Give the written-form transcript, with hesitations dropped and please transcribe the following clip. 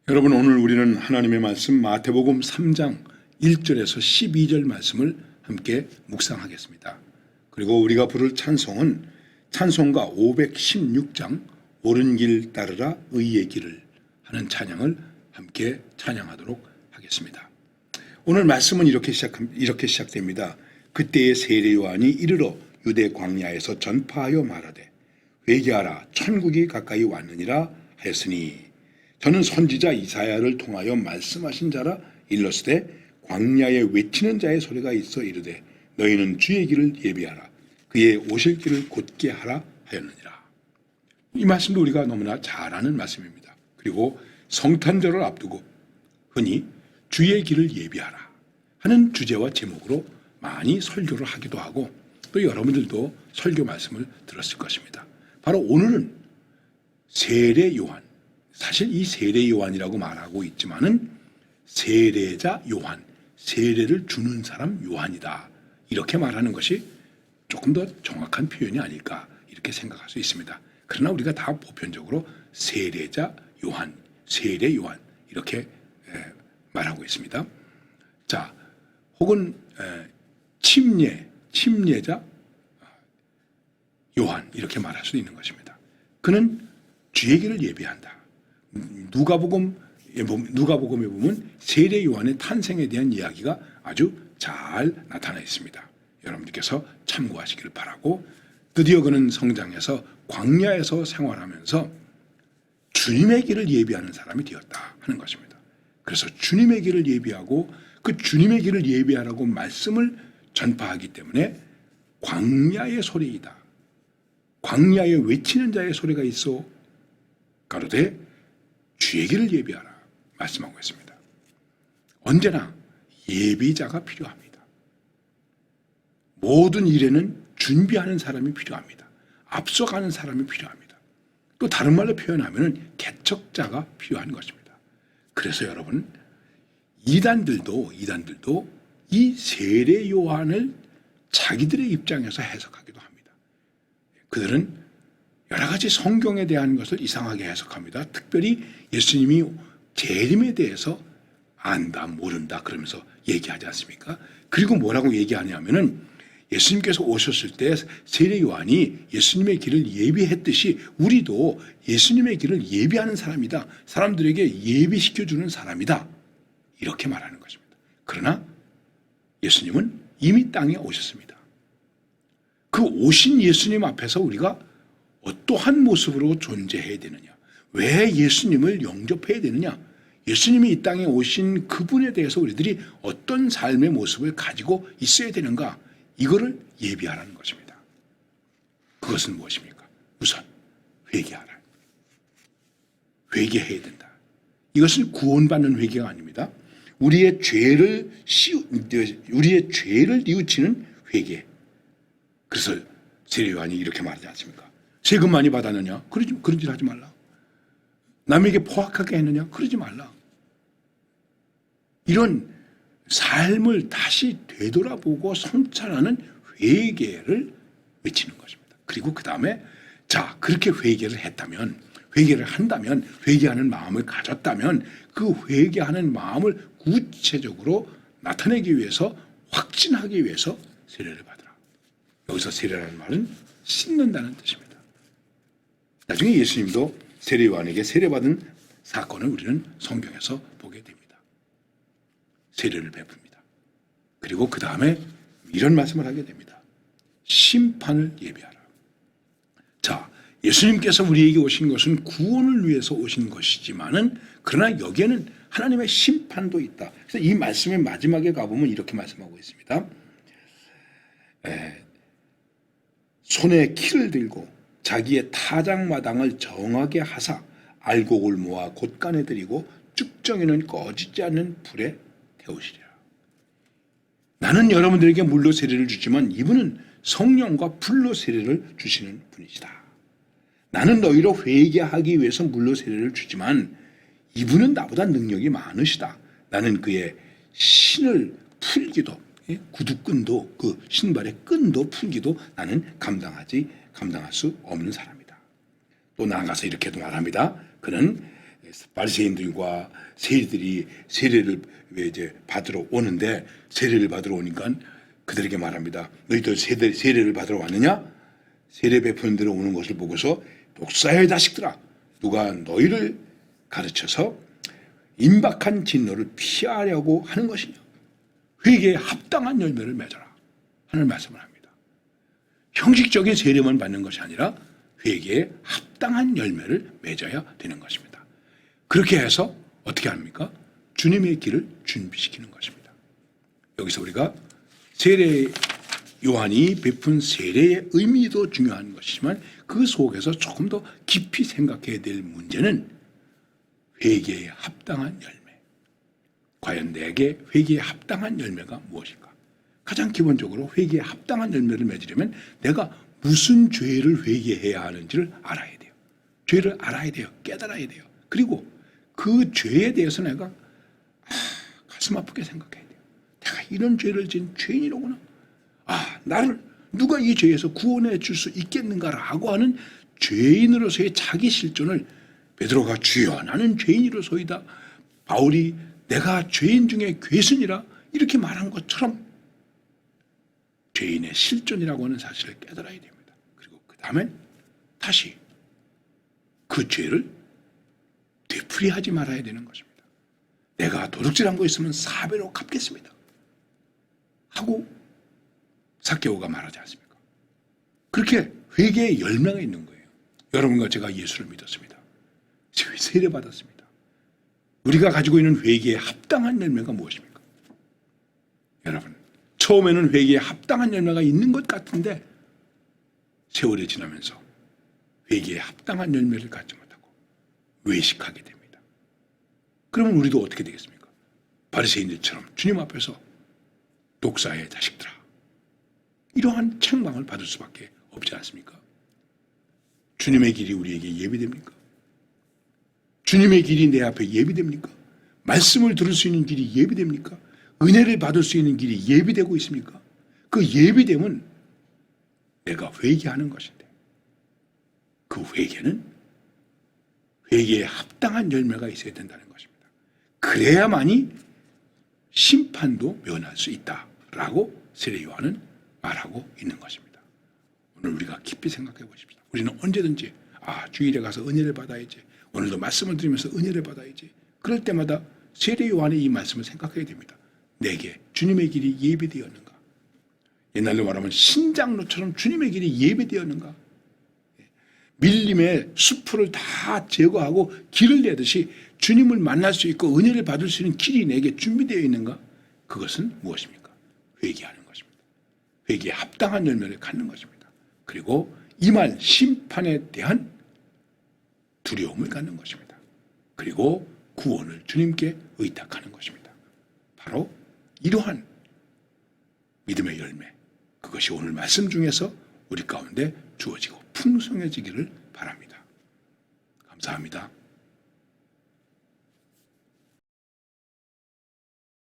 여러분, 오늘 우리는 하나님의 말씀 마태복음 3장 1절에서 12절 말씀을 함께 묵상하겠습니다. 그리고 우리가 부를 찬송은 찬송가 516장 옳은 길 따르라 의의 길을 하는 찬양을 함께 찬양하도록 하겠습니다. 오늘 말씀은 이렇게 시작됩니다. 그때의 세례 요한이 이르러 유대 광야에서 전파하여 말하되 회개하라 천국이 가까이 왔느니라 하였으니 저는 선지자 이사야를 통하여 말씀하신 자라 일렀으되 광야에 외치는 자의 소리가 있어 이르되 너희는 주의 길을 예비하라 그의 오실 길을 곧게 하라 하였느니라. 이 말씀도 우리가 너무나 잘 아는 말씀입니다. 그리고 성탄절을 앞두고 흔히 주의 길을 예비하라 하는 주제와 제목으로 많이 설교를 하기도 하고 또 여러분들도 설교 말씀을 들었을 것입니다. 바로 오늘은 세례 요한, 사실 이 세례 요한이라고 말하고 있지만은 세례자 요한, 세례를 주는 사람 요한이다 이렇게 말하는 것이 조금 더 정확한 표현이 아닐까 이렇게 생각할 수 있습니다. 그러나 우리가 다 보편적으로 세례자 요한, 세례 요한 이렇게 말하고 있습니다. 자, 혹은 침례자 요한 이렇게 말할 수 있는 것입니다. 그는 주의 길을 예비한다. 누가복음에 보면 세례 요한의 탄생에 대한 이야기가 아주 잘 나타나 있습니다. 여러분들께서 참고하시기를 바라고, 드디어 그는 성장해서 광야에서 생활하면서 주님의 길을 예비하는 사람이 되었다 하는 것입니다. 그래서 주님의 길을 예비하고 그 주님의 길을 예비하라고 말씀을 전파하기 때문에 광야의 소리이다. 광야에 외치는 자의 소리가 있어 가로되 주의 길을 예비하라 말씀하고 있습니다. 언제나 예비자가 필요합니다. 모든 일에는 준비하는 사람이 필요합니다. 앞서가는 사람이 필요합니다. 또 다른 말로 표현하면 개척자가 필요한 것입니다. 그래서 여러분, 이단들도 이 세례 요한을 자기들의 입장에서 해석하기도 합니다. 그들은 여러 가지 성경에 대한 것을 이상하게 해석합니다. 특별히 예수님이 재림에 대해서 안다, 모른다 그러면서 얘기하지 않습니까? 그리고 뭐라고 얘기하냐면은 예수님께서 오셨을 때 세례 요한이 예수님의 길을 예비했듯이 우리도 예수님의 길을 예비하는 사람이다. 사람들에게 예비시켜주는 사람이다. 이렇게 말하는 것입니다. 그러나 예수님은 이미 땅에 오셨습니다. 그 오신 예수님 앞에서 우리가 어떠한 모습으로 존재해야 되느냐? 왜 예수님을 영접해야 되느냐? 예수님이 이 땅에 오신 그분에 대해서 우리들이 어떤 삶의 모습을 가지고 있어야 되는가? 이거를 예비하라는 것입니다. 그것은 무엇입니까? 우선 회개하라. 회개해야 된다. 이것은 구원받는 회개가 아닙니다. 우리의 죄를 뉘우치는 회개. 그래서 세례 요한이 이렇게 말하지 않습니까? 세금 많이 받았느냐? 그런 짓 하지 말라. 남에게 포악하게 했느냐? 그러지 말라. 이런 삶을 다시 되돌아보고 성찰하는 회개를 외치는 것입니다. 그리고 그 다음에 자, 그렇게 회개를 한다면, 회개하는 마음을 가졌다면 그 회개하는 마음을 구체적으로 나타내기 위해서, 확진하기 위해서 세례를 받으라. 여기서 세례라는 말은 씻는다는 뜻입니다. 나중에 예수님도 세례 요한에게 세례받은 사건을 우리는 성경에서 보게 됩니다. 세례를 베풉니다. 그리고 그 다음에 이런 말씀을 하게 됩니다. 심판을 예비하라. 자, 예수님께서 우리에게 오신 것은 구원을 위해서 오신 것이지만은 그러나 여기에는 하나님의 심판도 있다. 그래서 이 말씀의 마지막에 가보면 이렇게 말씀하고 있습니다. 손에 키를 들고 자기의 타작마당을 정하게 하사 알곡을 모아 곳간에 들이고 쭉정이는 꺼지지 않는 불에 태우시리라. 나는 여러분들에게 물로 세례를 주지만 이분은 성령과 불로 세례를 주시는 분이시다. 나는 너희로 회개하기 위해서 물로 세례를 주지만 이분은 나보다 능력이 많으시다. 나는 그의 신을 풀기도, 구두끈도, 그 신발의 끈도 풀기도 나는 감당할 수 없는 사람이다. 또 나아가서 이렇게도 말합니다. 그는 바리새인들과 세리들이 세례를 이제 받으러 오는데 세례를 받으러 오니까 그들에게 말합니다. 너희들 세례를 받으러 왔느냐? 세례 베푸는 데로 오는 것을 보고서 목사의 자식들아, 누가 너희를 가르쳐서 임박한 진노를 피하려고 하는 것이냐? 회개에 합당한 열매를 맺어라 하는 말씀을 합니다. 형식적인 세례만 받는 것이 아니라 회개에 합당한 열매를 맺어야 되는 것입니다. 그렇게 해서 어떻게 합니까? 주님의 길을 준비시키는 것입니다. 여기서 우리가 세례 요한이 베푼 세례의 의미도 중요한 것이지만 그 속에서 조금 더 깊이 생각해야 될 문제는 회개에 합당한 열매. 과연 내게 회개에 합당한 열매가 무엇일까? 가장 기본적으로 회개에 합당한 열매를 맺으려면 내가 무슨 죄를 회개해야 하는지를 알아야 돼요. 죄를 알아야 돼요. 깨달아야 돼요. 그리고 그 죄에 대해서 내가 가슴 아프게 생각해야 돼요. 내가 이런 죄를 지은 죄인이로구나. 나를 누가 이 죄에서 구원해 줄 수 있겠는가라고 하는 죄인으로서의 자기 실존을 베드로가 주여 나는 죄인으로서이다. 바울이 내가 죄인 중에 괴순이라 이렇게 말한 것처럼 죄인의 실존이라고 하는 사실을 깨달아야 됩니다. 그리고 그 다음엔 다시 그 죄를 되풀이하지 말아야 되는 것입니다. 내가 도둑질한 거 있으면 4배로 갚겠습니다. 하고 삭개오가 말하지 않습니까? 그렇게 회개의 열매가 있는 거예요. 여러분과 제가 예수를 믿었습니다. 세례받았습니다. 우리가 가지고 있는 회개에 합당한 열매가 무엇입니까? 여러분, 처음에는 회개에 합당한 열매가 있는 것 같은데 세월이 지나면서 회개에 합당한 열매를 갖지 못하고 외식하게 됩니다. 그러면 우리도 어떻게 되겠습니까? 바리새인들처럼 주님 앞에서 독사의 자식들아, 이러한 책망을 받을 수밖에 없지 않습니까? 주님의 길이 우리에게 예비됩니까? 주님의 길이 내 앞에 예비됩니까? 말씀을 들을 수 있는 길이 예비됩니까? 은혜를 받을 수 있는 길이 예비되고 있습니까? 그 예비됨은 내가 회개하는 것인데 그 회개는 회개에 합당한 열매가 있어야 된다는 것입니다. 그래야만이 심판도 면할 수 있다라고 세례 요한은 말하고 있는 것입니다. 오늘 우리가 깊이 생각해 보십시다. 우리는 언제든지 주일에 가서 은혜를 받아야지. 오늘도 말씀을 들으면서 은혜를 받아야지. 그럴 때마다 세례 요한의 이 말씀을 생각해야 됩니다. 내게 주님의 길이 예비되었는가? 옛날로 말하면 신장로처럼 주님의 길이 예비되었는가? 밀림의 수풀을 다 제거하고 길을 내듯이 주님을 만날 수 있고 은혜를 받을 수 있는 길이 내게 준비되어 있는가? 그것은 무엇입니까? 회개하는 것입니다. 회개에 합당한 열매를 갖는 것입니다. 그리고 임할 심판에 대한 두려움을 갖는 것입니다. 그리고 구원을 주님께 의탁하는 것입니다. 바로 이러한 믿음의 열매, 그것이 오늘 말씀 중에서 우리 가운데 주어지고 풍성해지기를 바랍니다. 감사합니다.